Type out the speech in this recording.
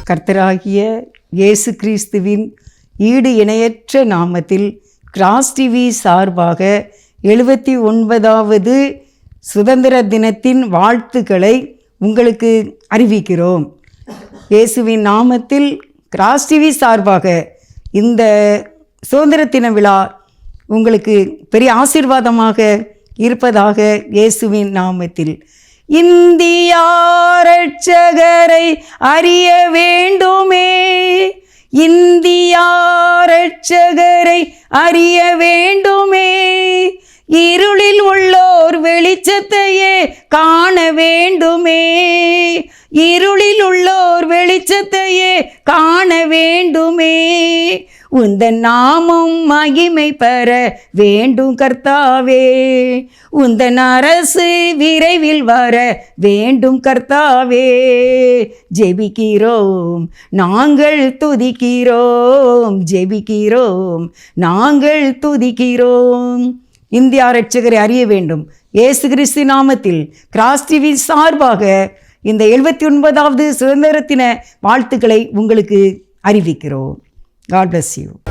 கர்த்தராகிய இயேசு கிறிஸ்துவின் ஈடு இணையற்ற நாமத்தில் கிராஸ் டிவி சார்பாக 79வது சுதந்திர தினத்தின் வாழ்த்துக்களை உங்களுக்கு அறிவிக்கிறோம். இயேசுவின் நாமத்தில் கிராஸ் டிவி சார்பாக இந்த சுதந்திர தின விழா உங்களுக்கு பெரிய ஆசீர்வாதமாக இருப்பதாக இயேசுவின் நாமத்தில். இந்தியா ரட்சகரை அறிய வேண்டுமே, இந்தியா ரட்சகரை அறிய வேண்டுமே, இருளில் உள்ளோர் வெளிச்சத்தையே காண வேண்டுமே, இருளில் உள்ளோர் வெளிச்சத்தையே காண வேண்டுமே, உந்தன் நாமம் மகிமை பெற வேண்டும் கர்த்தாவே, உந்தன் அரசு விரைவில் வர வேண்டும் கர்த்தாவே. ஜெபிக்கிறோம் நாங்கள் துதிக்கிறோம், ஜெபிக்கிறோம் நாங்கள் துதிக்கிறோம். இந்தியா ரட்சகரை அறிய வேண்டும். இயேசு கிறிஸ்து நாமத்தில் கிராஸ் டிவி சார்பாக இந்த 79வது சுதந்திர தின வாழ்த்துக்களை உங்களுக்கு அறிவிக்கிறோம். God bless you.